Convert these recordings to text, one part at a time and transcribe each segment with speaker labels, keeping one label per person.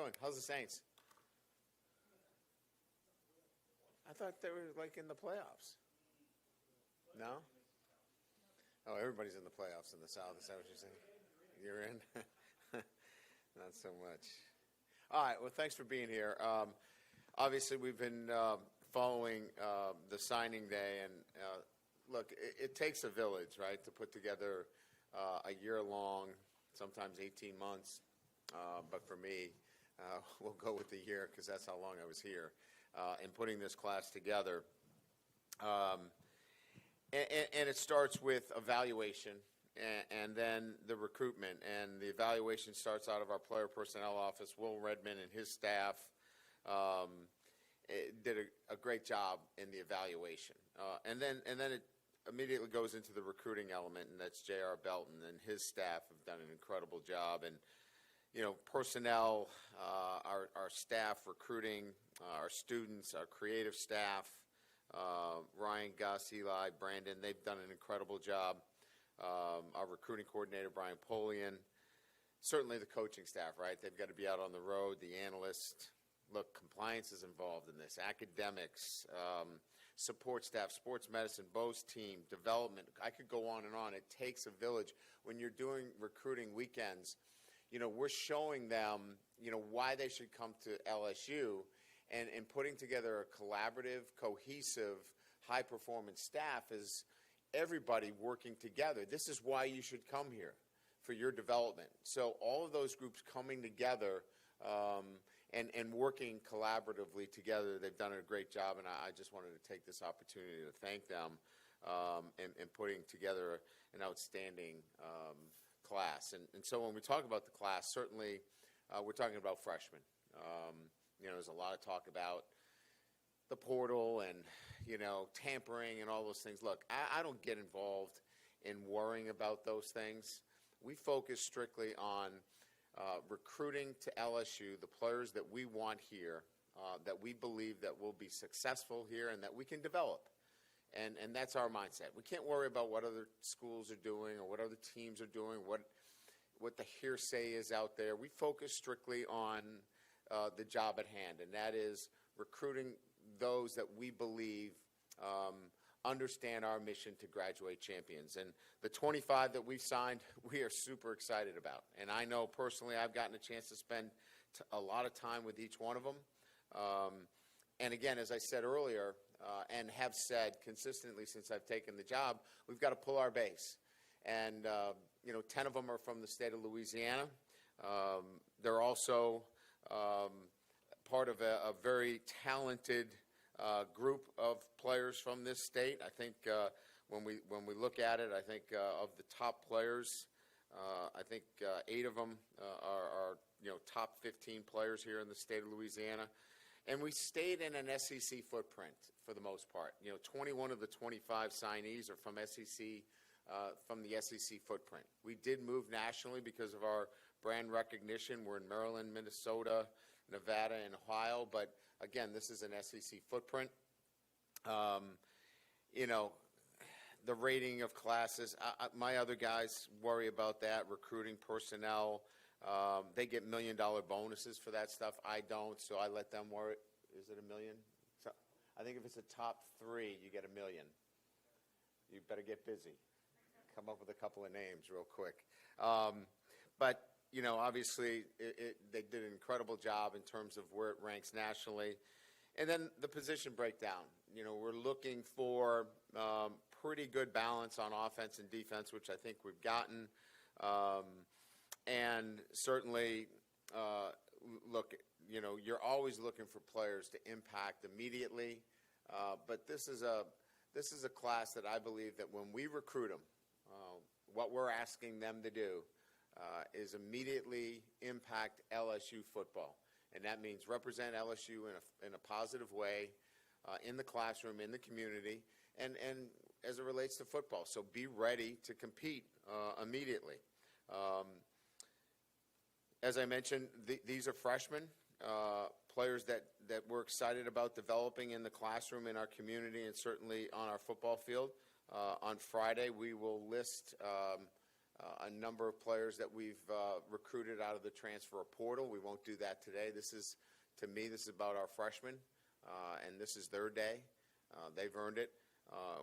Speaker 1: doing? How's the Saints? I thought they were like in the playoffs. No? Oh, everybody's in the playoffs in the South. Is that what you're saying? You're in? Not so much. All right. Well, thanks for being here. Obviously, we've been following the signing day, and look, it takes a village, right, to put together a year-long, sometimes 18 months. But for me, we'll go with the year because that's how long I was here in putting this class together. And it starts with evaluation and then the recruitment. And the evaluation starts out of our player personnel office. Will Redmond and his staff did a great job in the evaluation. And then it immediately goes into the recruiting element, and that's J.R. Belton and his staff have done an incredible job. And, you know, personnel, our staff recruiting, our students, our creative staff, Ryan, Gus, Eli, Brandon, they've done an incredible job. Our recruiting coordinator, Brian Polian, certainly the coaching staff, right? They've got to be out on the road, the analysts. Look, compliance is involved in this, academics, support staff, sports medicine, Bo's team, development. I could go on and on. It takes a village. When you're doing recruiting weekends, you know, we're showing them, you know, why they should come to LSU, and putting together a collaborative, cohesive, high-performance staff is everybody working together. This is why you should come here, for your development. So all of those groups coming together and working collaboratively together, they've done a great job, and I just wanted to take this opportunity to thank them in putting together an outstanding class. And so when we talk about the class, certainly we're talking about freshmen. You know, there's a lot of talk about the portal and, you know, tampering and all those things. Look, I don't get involved in worrying about those things. We focus strictly on recruiting to LSU the players that we want here, that we believe that will be successful here and that we can develop. And that's our mindset. We can't worry about what other schools are doing or what other teams are doing, what the hearsay is out there. We focus strictly on the job at hand, and that is recruiting those that we believe understand our mission to graduate champions. And the 25 that we've signed, we are super excited about. And I know personally I've gotten a chance to spend a lot of time with each one of them. And again, as I said earlier, and have said consistently since I've taken the job, we've got to pull our base. And, you know, 10 of them are from the state of Louisiana. They're also part of a very talented group of players from this state. I think when we look at it, I think of the top players, I think 8 of them are you know, top 15 players here in the state of Louisiana. And we stayed in an SEC footprint for the most part. You know, 21 of the 25 signees are from the SEC footprint. We did move nationally because of our brand recognition. We're in Maryland, Minnesota, Nevada, and Ohio, but again, this is an SEC footprint. You know, the rating of classes, my other guys worry about that, recruiting personnel. They get $1 million bonuses for that stuff. I don't, so I let them worry. Is it $1 million? So, I think if it's a top 3, you get $1 million. You better get busy. Come up with a couple of names real quick. But you know, obviously, they did an incredible job in terms of where it ranks nationally. And then the position breakdown. You know, we're looking for pretty good balance on offense and defense, which I think we've gotten. And certainly, look, you know, you're always looking for players to impact immediately. But this is a class that I believe that when we recruit them, what we're asking them to do is immediately impact LSU football. And that means represent LSU in a positive way in the classroom, in the community, and as it relates to football. So be ready to compete immediately. As I mentioned, these are freshmen, players that we're excited about developing in the classroom, in our community, and certainly on our football field. On Friday, we will list a number of players that we've recruited out of the transfer portal. We won't do that today. To me, this is about our freshmen, and this is their day. They've earned it.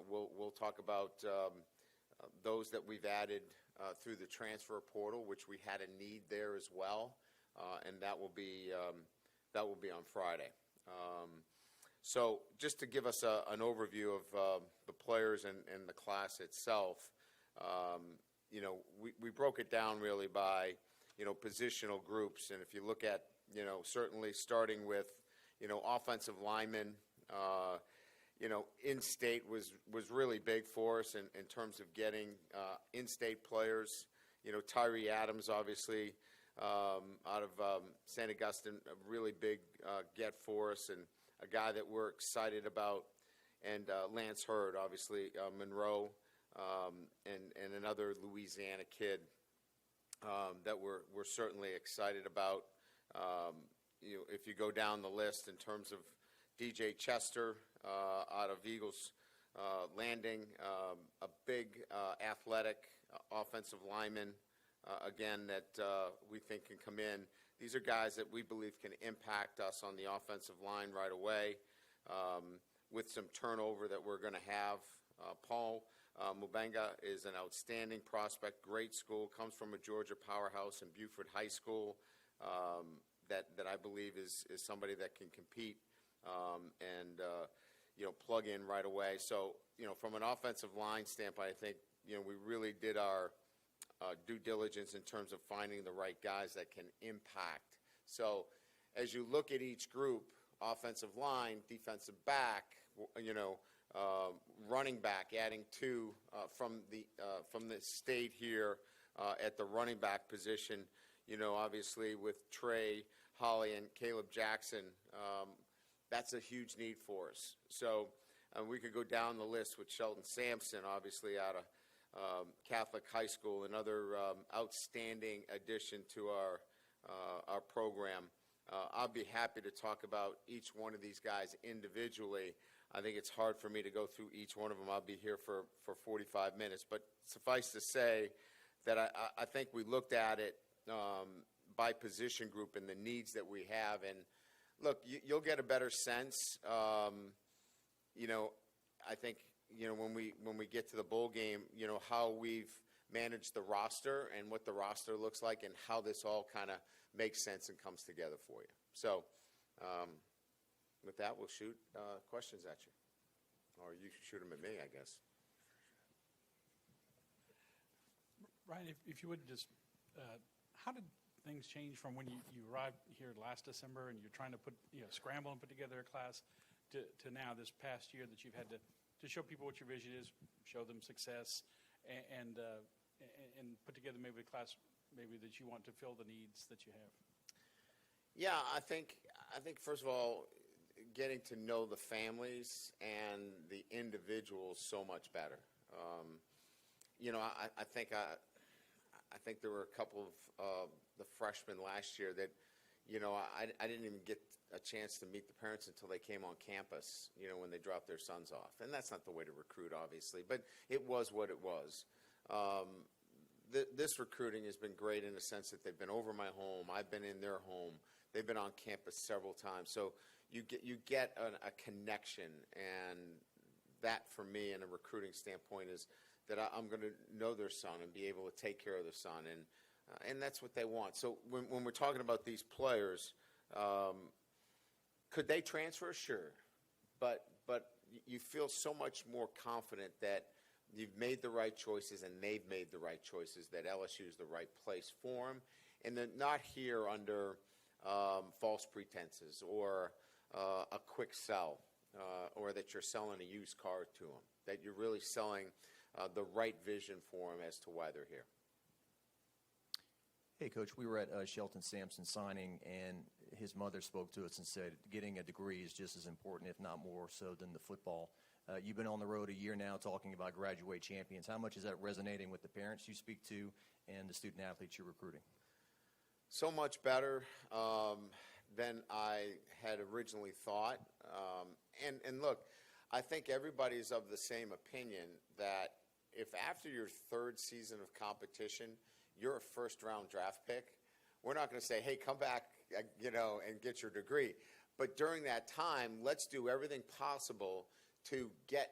Speaker 1: We'll talk about those that we've added through the transfer portal, which we had a need there as well, and that will be on Friday. So just to give us an overview of the players and the class itself, we broke it down really by positional groups, and if you look at certainly starting with offensive linemen. In-state was really big for us in terms of getting in-state players. Tyree Adams, obviously, out of St. Augustine, a really big get for us, and a guy that we're excited about. And Lance Heard, obviously, Monroe, and another Louisiana kid that we're certainly excited about. If you go down the list in terms of DJ Chester out of Eagles Landing, a big athletic offensive lineman, again, that we think can come in. These are guys that we believe can impact us on the offensive line right away with some turnover that we're going to have. Paul Mubenga is an outstanding prospect, great school, comes from a Georgia powerhouse in Buford High School. That I believe is somebody that can compete and plug in right away. So from an offensive line standpoint, I think we really did our due diligence in terms of finding the right guys that can impact. So as you look at each group, offensive line, defensive back, running back, adding two from the state here at the running back position. Obviously with Trey, Holly, and Caleb Jackson, that's a huge need for us. So we could go down the list with Shelton Sampson, obviously out of Catholic High School, another outstanding addition to our program. I'll be happy to talk about each one of these guys individually. I think it's hard for me to go through each one of them. I'll be here for 45 minutes. But suffice to say that I think we looked at it by position group and the needs that we have. And look, you'll get a better sense. I think when we get to the bowl game, how we've managed the roster and what the roster looks like and how this all kind of makes sense and comes together for you. So with that, we'll shoot questions at you, or you can shoot them at me, I guess.
Speaker 2: Ryan, if you would just, how did things change from when you arrived here last December and you're trying to scramble and put together a class to now this past year that you've had to show people what your vision is, show them success, and put together maybe a class maybe that you want to fill the needs that you have?
Speaker 1: Yeah, I think first of all, getting to know the families and the individuals so much better. I think there were a couple of the freshmen last year that, I didn't even get a chance to meet the parents until they came on campus, when they dropped their sons off. And that's not the way to recruit, obviously, but it was what it was. This recruiting has been great in the sense that they've been over my home. I've been in their home. They've been on campus several times. So you get a connection, and that for me in a recruiting standpoint is that I'm going to know their son and be able to take care of their son, and that's what they want. So when we're talking about these players, could they transfer? Sure, but you feel so much more confident that you've made the right choices and they've made the right choices, that LSU is the right place for them, and they're not here under false pretenses or a quick sell, or that you're selling a used car to them, that you're really selling the right vision for them as to why they're here.
Speaker 3: Hey, Coach, we were at Shelton Sampson signing, and his mother spoke to us and said getting a degree is just as important, if not more so, than the football. You've been on the road a year now talking about graduate champions. How much is that resonating with the parents you speak to and the student athletes you're recruiting?
Speaker 1: So much better than I had originally thought. And look, I think everybody's of the same opinion that if after your third season of competition, you're a first-round draft pick, we're not going to say, hey, come back, and get your degree. But during that time, let's do everything possible to get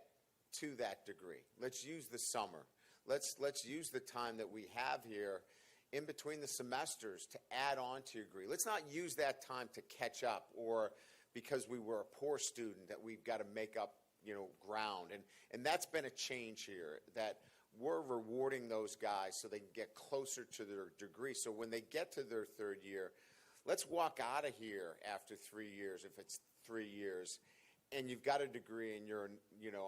Speaker 1: to that degree. Let's use the summer. Let's use the time that we have here in between the semesters to add on to your degree. Let's not use that time to catch up, or because we were a poor student that we've got to make up ground. And that's been a change here, that we're rewarding those guys so they can get closer to their degree. So when they get to their third year, let's walk out of here after 3 years, if it's 3 years, and you've got a degree and you're,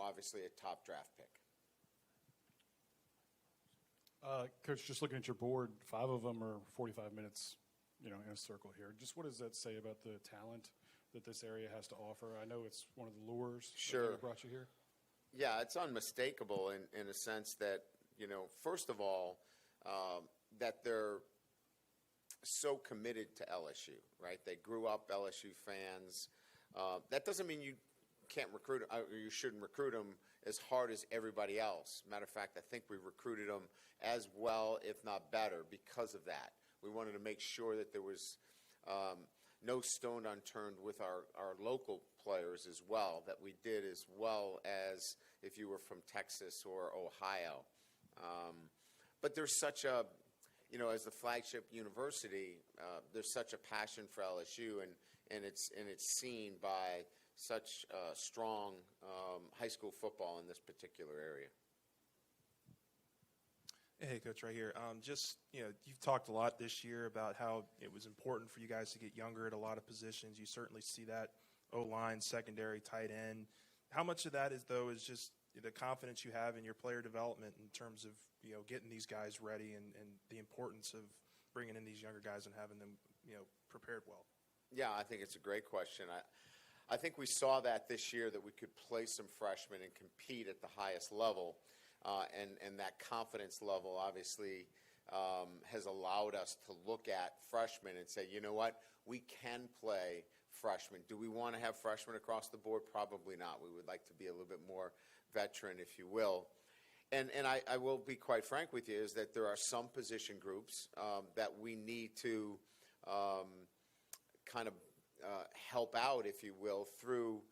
Speaker 1: obviously a top draft pick.
Speaker 4: Coach, just looking at your board, 5 of them are 45 minutes, in a circle here. Just what does that say about the talent that this area has to offer? I know it's one of the lures that brought you here.
Speaker 1: Yeah, it's unmistakable in a sense that, first of all, that they're so committed to LSU, right? They grew up LSU fans. That doesn't mean you can't recruit, or you shouldn't recruit them as hard as everybody else. Matter of fact, I think we recruited them as well, if not better, because of that. We wanted to make sure that there was no stone unturned with our local players as well, that we did as well as if you were from Texas or Ohio. But there's such a, as the flagship university, there's such a passion for LSU, and it's seen by such strong high school football in this particular area.
Speaker 5: Hey, Coach, right here. You've talked a lot this year about how it was important for you guys to get younger at a lot of positions. You certainly see that O-line, secondary, tight end. How much of that is just the confidence you have in your player development in terms of, getting these guys ready and the importance of bringing in these younger guys and having them, prepared well?
Speaker 1: Yeah, I think it's a great question. I think we saw that this year, that we could play some freshmen and compete at the highest level. And that confidence level obviously has allowed us to look at freshmen and say, you know what, we can play freshmen. Do we want to have freshmen across the board? Probably not. We would like to be a little bit more veteran, if you will. And I will be quite frank with you, is that there are some position groups that we need to kind of help out, if you will, through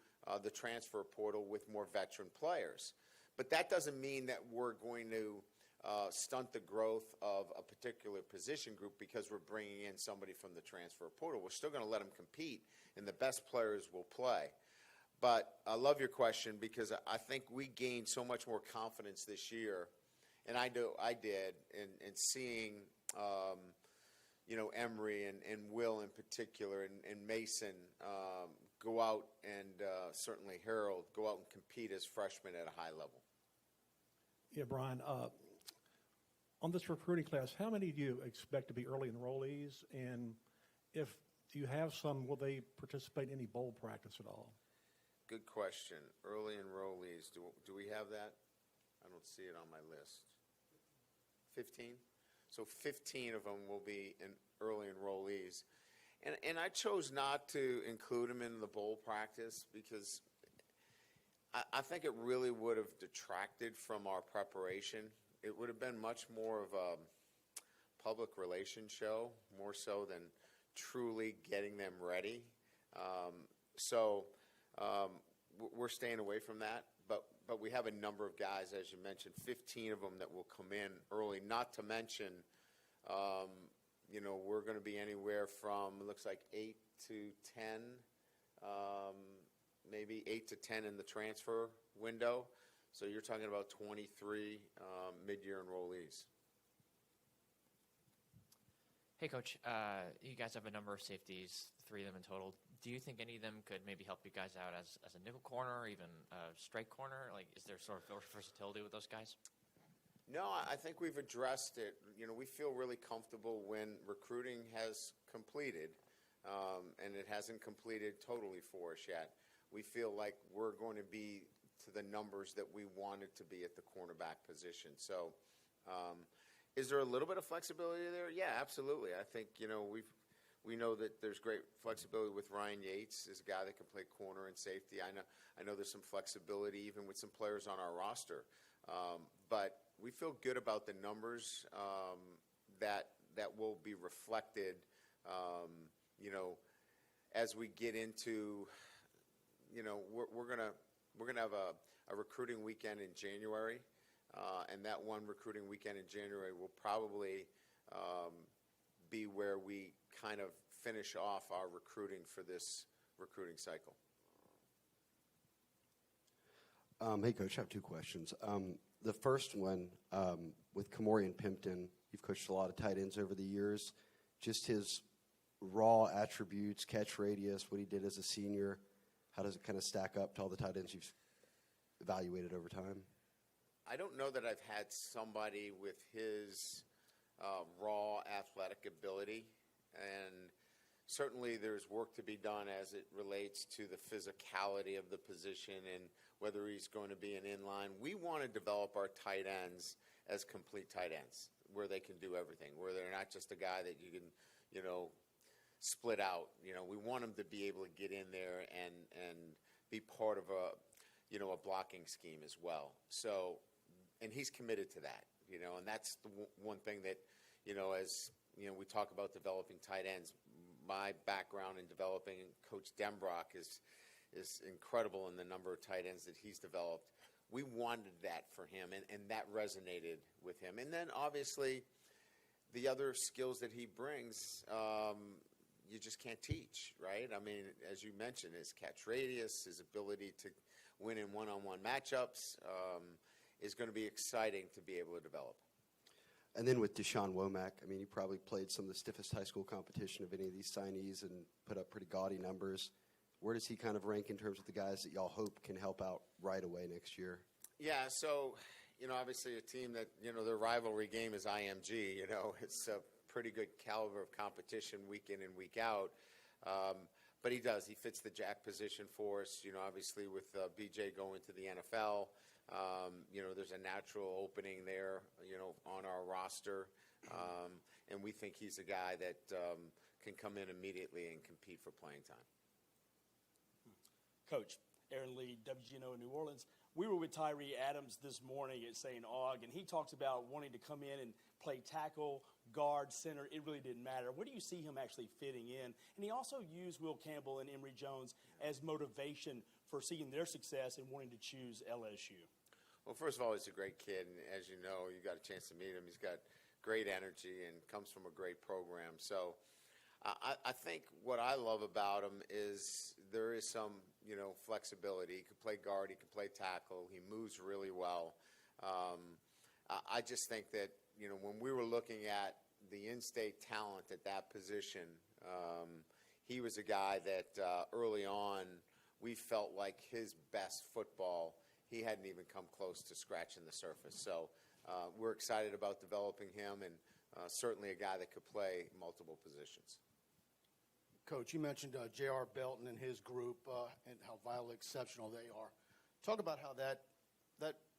Speaker 1: the transfer portal with more veteran players. But that doesn't mean that we're going to stunt the growth of a particular position group because we're bringing in somebody from the transfer portal. We're still going to let them compete, and the best players will play. But I love your question, because I think we gained so much more confidence this year, and I did, in seeing Emery and Will in particular, and Mason go out, and certainly Harold go out and compete as freshmen at a high level.
Speaker 6: Yeah, Brian, on this recruiting class, how many do you expect to be early enrollees? And if you have some, will they participate in any bowl practice at all?
Speaker 1: Good question. Early enrollees, do we have that? I don't see it on my list. 15? So 15 of them will be early enrollees. And I chose not to include them in the bowl practice because I think it really would have detracted from our preparation. It would have been much more of a public relations show, more so than truly getting them ready. We're staying away from that. But we have a number of guys, as you mentioned, 15 of them that will come in early, not to mention we're going to be anywhere from, it looks like 8 to 10, maybe 8 to 10 in the transfer window. So you're talking about 23 mid-year enrollees.
Speaker 7: Hey, Coach. You guys have a number of safeties, 3 of them in total. Do you think any of them could maybe help you guys out as a nickel corner or even a strike corner? Like, is there sort of versatility with those guys?
Speaker 1: No, I think we've addressed it. We feel really comfortable when recruiting has completed, and it hasn't completed totally for us yet. We feel like we're going to be to the numbers that we wanted to be at the cornerback position. So is there a little bit of flexibility there? Yeah, absolutely. I think, we know that there's great flexibility with Ryan Yates as a guy that can play corner and safety. I know there's some flexibility even with some players on our roster. But we feel good about the numbers that will be reflected, as we get into, we're gonna have a recruiting weekend in January, and that one recruiting weekend in January will probably be where we kind of finish off our recruiting for this recruiting cycle.
Speaker 8: Hey, Coach, I have two questions. The first one, with Kamori and Pimpton, you've coached a lot of tight ends over the years. Just his raw attributes, catch radius, what he did as a senior, how does it kind of stack up to all the tight ends you've evaluated over time?
Speaker 1: I don't know that I've had somebody with his raw athletic ability, and certainly there's work to be done as it relates to the physicality of the position and whether he's going to be an inline. We want to develop our tight ends as complete tight ends, where they can do everything, where they're not just a guy that you can, split out. We want them to be able to get in there and be part of a blocking scheme as well. So, and he's committed to that, and that's the one thing that, as we talk about developing tight ends. My background in developing Coach Denbrock is incredible in the number of tight ends that he's developed. We wanted that for him, and that resonated with him. And then, obviously, the other skills that he brings, you just can't teach, right? I mean, as you mentioned, his catch radius, his ability to win in one-on-one matchups is going to be exciting to be able to develop.
Speaker 8: And then with Dashawn Womack, I mean, he probably played some of the stiffest high school competition of any of these signees and put up pretty gaudy numbers. Where does he kind of rank in terms of the guys that y'all hope can help out right away next year?
Speaker 1: Yeah, so, obviously a team that, their rivalry game is IMG, it's a pretty good caliber of competition week in and week out. But he fits the jack position for us, obviously with BJ going to the NFL. There's a natural opening there, on our roster. And we think he's a guy that can come in immediately and compete for playing time.
Speaker 9: Coach, Aaron Lee, WGNO in New Orleans. We were with Tyree Adams this morning at St. Aug, and he talks about wanting to come in and play tackle, guard, center. It really didn't matter. Where do you see him actually fitting in? And he also used Will Campbell and Emory Jones as motivation for seeing their success and wanting to choose LSU.
Speaker 1: Well, first of all, he's a great kid, and as you know, you got a chance to meet him. He's got great energy and comes from a great program. So I think what I love about him is there is some, flexibility. He can play guard, he can play tackle, he moves really well. I just think that, when we were looking at the in-state talent at that position, he was a guy that early on we felt like his best football, he hadn't even come close to scratching the surface. So we're excited about developing him, and certainly a guy that could play multiple positions.
Speaker 10: Coach, you mentioned J.R. Belton and his group and how vitally exceptional they are. Talk about how that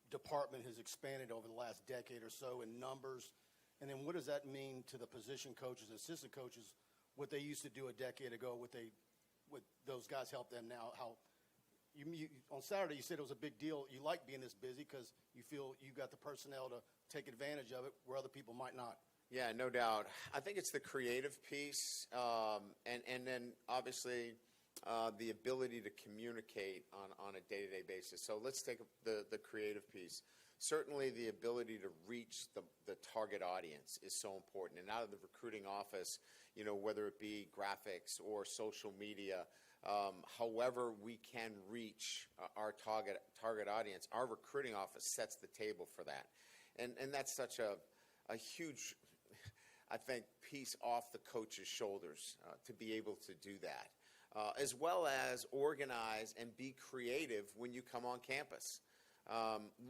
Speaker 10: department has expanded over the last decade or so in numbers, and then what does that mean to the position coaches, assistant coaches, what they used to do a decade ago, what those guys help them now, how you on Saturday you said it was a big deal. You like being this busy because you feel you got the personnel to take advantage of it where other people might not.
Speaker 1: Yeah, no doubt. I think it's the creative piece, and then obviously the ability to communicate on a day-to-day basis. So let's take the creative piece. Certainly the ability to reach the target audience is so important. And out of the recruiting office, whether it be graphics or social media, however we can reach our target audience, our recruiting office sets the table for that. And that's such a huge, I think, piece off the coach's shoulders to be able to do that, as well as organize and be creative when you come on campus.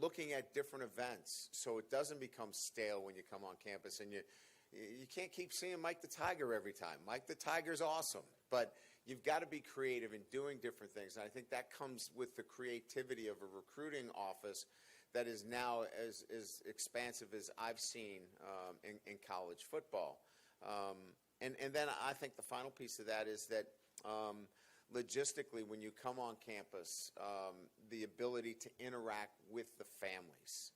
Speaker 1: Looking at different events so it doesn't become stale when you come on campus, and you can't keep seeing Mike the Tiger every time. Mike the Tiger's awesome, but you've got to be creative in doing different things, and I think that comes with the creativity of a recruiting office that is now as expansive as I've seen in college football. And then I think the final piece of that is that logistically, when you come on campus, the ability to interact with the families.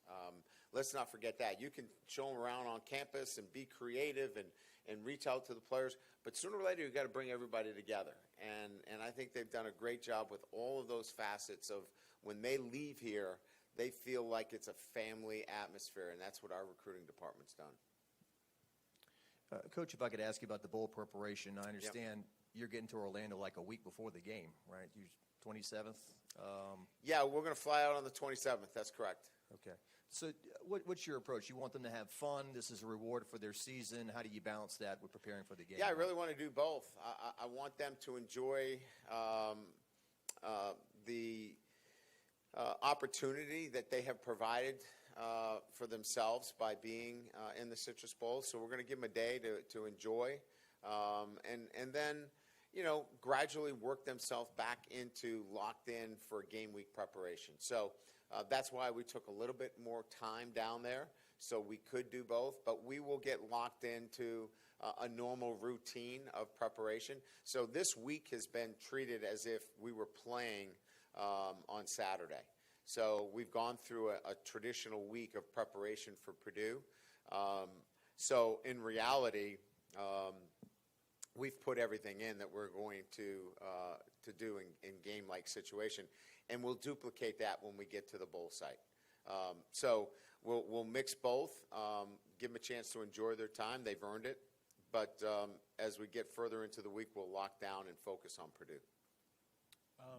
Speaker 1: let's not forget that. You can show them around on campus and be creative and reach out to the players, but sooner or later you've got to bring everybody together. And I think they've done a great job with all of those facets of when they leave here, they feel like it's a family atmosphere, and that's what our recruiting department's done.
Speaker 3: Coach, if I could ask you about the bowl preparation, I understand you're getting to Orlando like a week before the game, right? You 27th?
Speaker 1: Yeah, we're going to fly out on the 27th. That's correct.
Speaker 3: Okay. So what's your approach? You want them to have fun? This is a reward for their season. How do you balance that with preparing for the game?
Speaker 1: Yeah, I really want to do both. I want them to enjoy the opportunity that they have provided for themselves by being in the Citrus Bowl. So we're going to give them a day to enjoy, and then, gradually work themselves back into locked in for game week preparation. So that's why we took a little bit more time down there so we could do both, but we will get locked into a normal routine of preparation. So this week has been treated as if we were playing on Saturday. So we've gone through a traditional week of preparation for Purdue. So in reality, we've put everything in that we're going to do in game-like situation, and we'll duplicate that when we get to the bowl site. So we'll mix both, give them a chance to enjoy their time. They've earned it. But as we get further into the week, we'll lock down and focus on Purdue.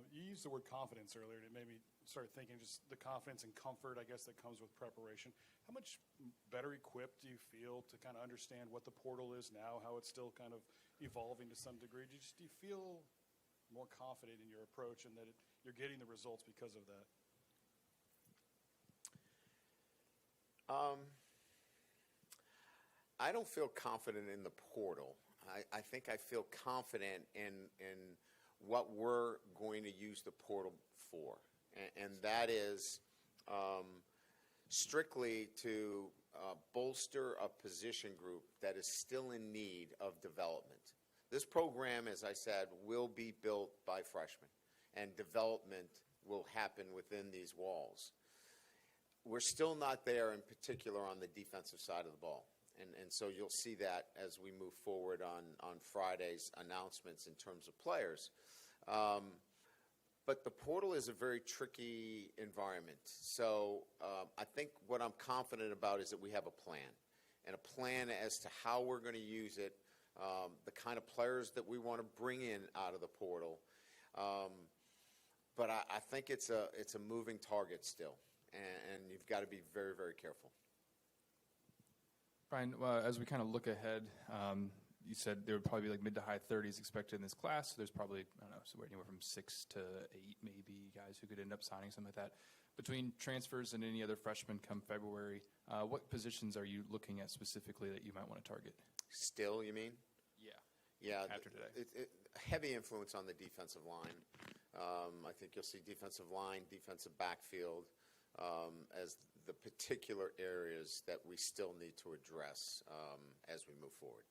Speaker 4: You used the word confidence earlier, and it made me start thinking just the confidence and comfort, I guess, that comes with preparation. How much better equipped do you feel to kind of understand what the portal is now, how it's still kind of evolving to some degree? Do you feel more confident in your approach and that you're getting the results because of that?
Speaker 1: I don't feel confident in the portal. I think I feel confident in what we're going to use the portal for, and that is strictly to bolster a position group that is still in need of development. This program, as I said, will be built by freshmen, and development will happen within these walls. We're still not there, in particular, on the defensive side of the ball. And so you'll see that as we move forward on Friday's announcements in terms of players. But the portal is a very tricky environment. So I think what I'm confident about is that we have a plan, and a plan as to how we're going to use it, the kind of players that we want to bring in out of the portal. But I think it's a moving target still, and you've got to be very, very careful.
Speaker 11: Brian, as we kind of look ahead, you said there would probably be like mid to high 30s expected in this class. So there's probably, I don't know, so anywhere from 6 to 8 maybe guys who could end up signing, something like that. Between transfers and any other freshmen come February, what positions are you looking at specifically that you might want to target?
Speaker 1: Still, you mean? Yeah.
Speaker 11: After today.
Speaker 1: Heavy influence on the defensive line. I think you'll see defensive line, defensive backfield as the particular areas that we still need to address as we move forward.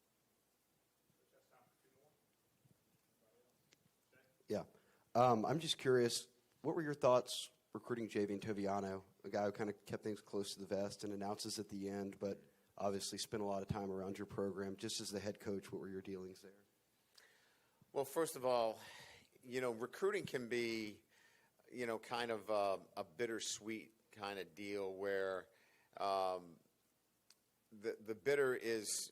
Speaker 8: Yeah. I'm just curious, what were your thoughts recruiting Javien Toviano, a guy who kind of kept things close to the vest and announces at the end, but obviously spent a lot of time around your program? Just as the head coach, what were your dealings there?
Speaker 1: Well, first of all, recruiting can be, kind of a bittersweet kind of deal where the bitter is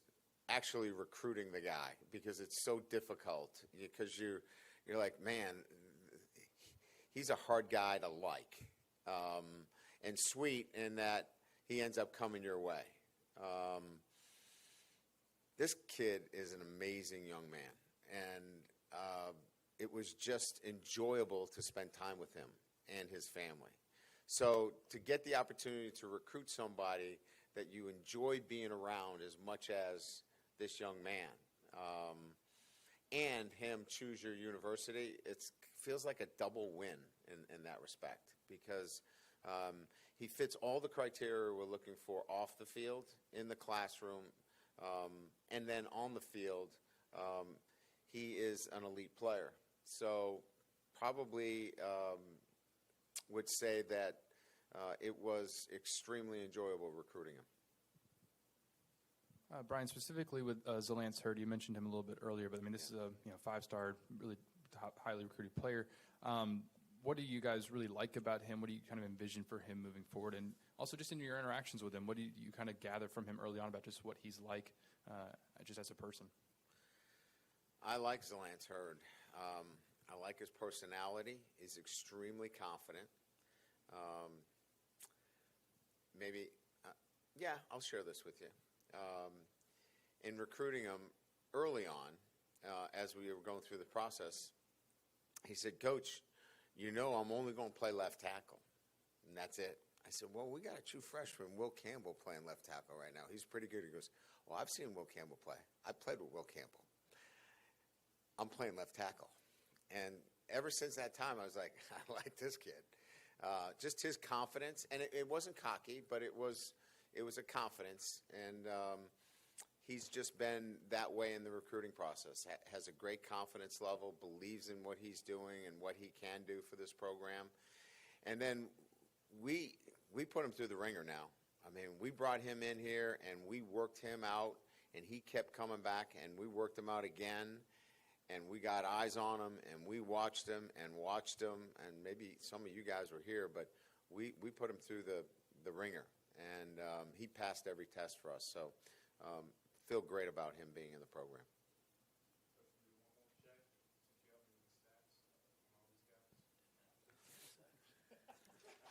Speaker 1: actually recruiting the guy because it's so difficult, because you're like, man, he's a hard guy to like, and sweet in that he ends up coming your way. This kid is an amazing young man, and it was just enjoyable to spend time with him and his family. So to get the opportunity to recruit somebody that you enjoyed being around as much as this young man, and him choose your university, it feels like a double win in that respect, because he fits all the criteria we're looking for off the field, in the classroom, and then on the field. He is an elite player. So probably would say that it was extremely enjoyable recruiting him.
Speaker 11: Brian, specifically with Zalance Heard, you mentioned him a little bit earlier, but I mean, this is a five-star, really highly recruited player. What do you guys really like about him? What do you kind of envision for him moving forward? And also just in your interactions with him, what do you kind of gather from him early on about just what he's like just as a person?
Speaker 1: I like Zalance Heard. I like his personality. He's extremely confident. I'll share this with you. In recruiting him early on, as we were going through the process, he said, "Coach, I'm only going to play left tackle, and that's it." I said, "Well, we got a true freshman, Will Campbell, playing left tackle right now. He's pretty good." He goes, "Well, I've seen Will Campbell play. I played with Will Campbell. I'm playing left tackle." And ever since that time, I was like, I like this kid. Just his confidence, and it wasn't cocky, but it was a confidence, and he's just been that way in the recruiting process. Has a great confidence level, believes in what he's doing and what he can do for this program. And then we put him through the ringer now. I mean, we brought him in here, and we worked him out, and he kept coming back, and we worked him out again, and we got eyes on him, and we watched him, and maybe some of you guys were here, but we put him through the ringer. And he passed every test for us. So feel great about him being in the program.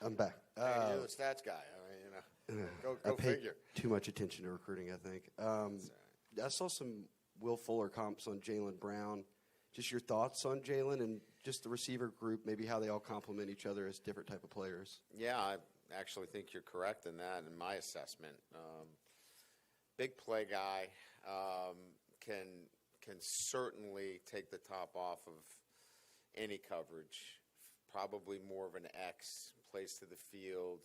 Speaker 8: I'm back.
Speaker 1: You're the stats guy. I mean, go figure.
Speaker 8: Too much attention to recruiting, I think. I saw some Will Fuller comps on Jalen Brown. Just your thoughts on Jalen and just the receiver group, maybe how they all complement each other as different type of players.
Speaker 1: Yeah, I actually think you're correct in that, in my assessment. Big play guy, can certainly take the top off of any coverage. Probably more of an X, plays to the field,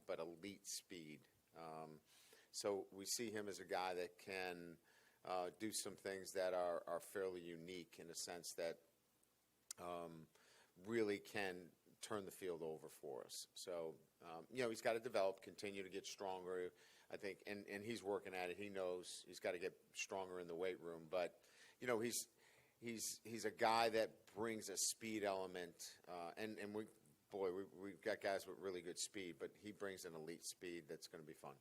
Speaker 1: but elite speed. So we see him as a guy that can do some things that are fairly unique in a sense that really can turn the field over for us. So, he's got to develop, continue to get stronger, I think, and he's working at it. He knows he's got to get stronger in the weight room. But, he's a guy that brings a speed element, and we've got guys with really good speed, but he brings an elite speed that's going to be fun.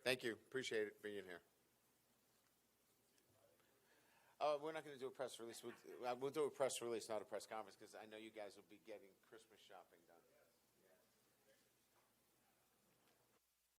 Speaker 1: Thank you. Appreciate it being here. We're not going to do a press release. We'll do a press release, not a press conference, because I know you guys will be getting Christmas shopping done.